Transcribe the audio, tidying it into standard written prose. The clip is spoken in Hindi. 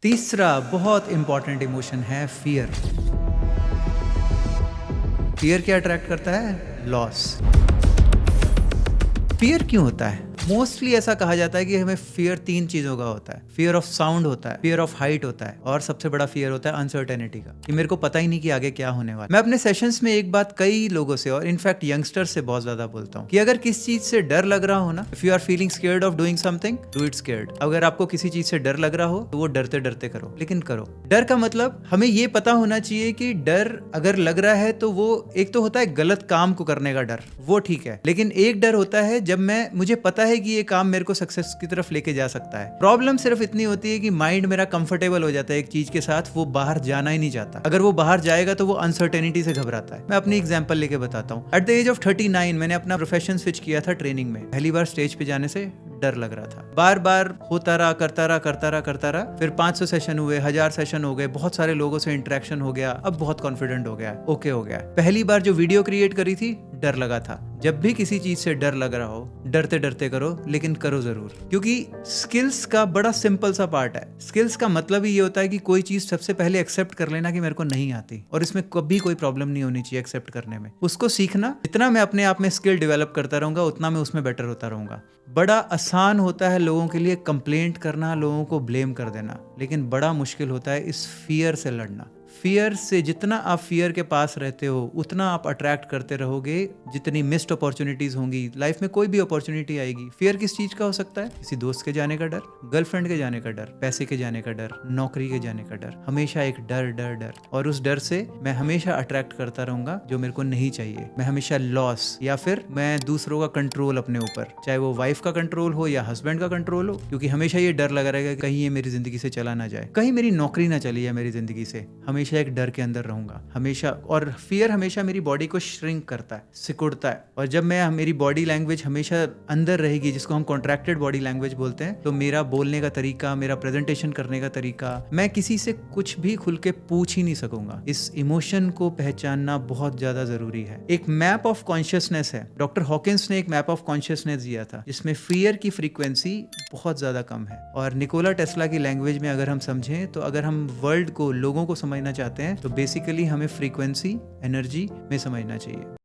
तीसरा बहुत इंपॉर्टेंट इमोशन है फियर। फियर क्या अट्रैक्ट करता है? लॉस। फियर क्यों होता है? मोस्टली ऐसा कहा जाता है कि हमें फियर तीन चीजों का होता है। फियर ऑफ साउंड होता है, फियर ऑफ हाइट होता है, और सबसे बड़ा फियर होता है अनसर्टेनिटी का, कि मेरे को पता ही नहीं कि आगे क्या होने वाला। मैं अपने सेशंस में एक बात कई लोगों से और इनफैक्ट यंगस्टर्स से बहुत ज्यादा बोलता हूँ कि अगर किसी चीज से डर लग रहा हो ना, if you are feeling scared of doing something, do it scared. अगर आपको किसी चीज से डर लग रहा हो तो वो डरते डरते करो, लेकिन करो। डर का मतलब हमें ये पता होना चाहिए कि डर अगर लग रहा है तो वो एक तो होता है गलत काम को करने का डर, वो ठीक है, लेकिन एक डर होता है जब मुझे पता है कि ये काम मेरे को सक्सेस की तरफ लेके जा सकता है। प्रॉब्लम सिर्फ इतनी होती है कि माइंड मेरा कंफर्टेबल हो जाता है एक चीज के साथ, वो बाहर जाना ही नहीं चाहता। अगर वो बाहर जाएगा तो वो अनसर्टेनिटी से घबराता है। मैं अपनी एग्जांपल लेके बताता हूँ। एट द एज ऑफ 39 मैंने अपना प्रोफेशन स्विच किया था ट्रेनिंग में। पहली बार स्टेज पे जाने से डर लग रहा था। बार बार होता रहा, करता रहा। फिर 500 सेशन हुए, 1000 सेशन हो गए, बहुत सारे लोगों से इंटरेक्शन हो गया। अब बहुत कॉन्फिडेंट हो गया, ओके हो गया। पहली बार जो वीडियो क्रिएट करी थी, डर लगा था। जब भी किसी चीज से डर लग रहा हो, डरते डरते करो, लेकिन करो जरूर। क्योंकि स्किल्स का बड़ा सिंपल सा पार्ट है। स्किल्स का मतलब ही ये होता है कि कोई चीज सबसे पहले एक्सेप्ट कर लेना कि मेरे को नहीं आती, और इसमें कभी कोई प्रॉब्लम नहीं होनी चाहिए एक्सेप्ट करने में। उसको सीखना। जितना मैं अपने आप में स्किल डेवलप करता रहूंगा, उतना मैं उसमें बेटर होता रहूंगा। बड़ा आसान होता है लोगों के लिए कंप्लेंट करना, लोगों को ब्लेम कर देना, लेकिन बड़ा मुश्किल होता है इस फियर से लड़ना। फियर से जितना आप फियर के पास रहते हो, उतना आप अट्रैक्ट करते रहोगे। जितनी मिस्ड अपॉर्चुनिटीज होंगी लाइफ में, कोई भी अपॉर्चुनिटी आएगी। फियर किस चीज का हो सकता है? किसी दोस्त के जाने का डर, गर्लफ्रेंड के जाने का डर, पैसे के जाने का डर, नौकरी के जाने का डर। हमेशा एक डर डर डर, और उस डर से मैं हमेशा अट्रैक्ट करता रहूंगा जो मेरे को नहीं चाहिए। मैं हमेशा लॉस, या फिर मैं दूसरों का कंट्रोल अपने ऊपर, चाहे वो वाइफ का कंट्रोल हो या हस्बैंड का कंट्रोल हो, क्योंकि हमेशा ये डर लगा रहेगा कहीं ये मेरी जिंदगी से चला ना जाए, कहीं मेरी नौकरी ना चली जाए मेरी जिंदगी से। हमेशा एक डर के अंदर रहूंगा हमेशा। और फियर हमेशा मेरी बॉडी को श्रिंक करता है, सिकुड़ता है। और जब मेरी बॉडी लैंग्वेज हमेशा अंदर रहेगी, जिसको हम कॉन्ट्रैक्टेड बॉडी लैंग्वेज बोलते हैं, तो मेरा बोलने का तरीका, मेरा प्रेजेंटेशन करने का तरीका, मैं किसी से कुछ भी खुल के पूछ ही नहीं सकूंगा। इस इमोशन को पहचानना बहुत ज्यादा जरूरी है। एक मैप ऑफ कॉन्शियसनेस है। डॉक्टर हॉकिंस ने एक मैप ऑफ कॉन्शियसनेस दिया था, जिसमें फियर की फ्रीक्वेंसी बहुत ज्यादा कम है। और निकोला टेस्ला की लैंग्वेज में अगर हम समझें, तो अगर हम वर्ल्ड को, लोगों को समझना चाहते हैं, तो बेसिकली हमें फ्रीक्वेंसी, एनर्जी में समझना चाहिए।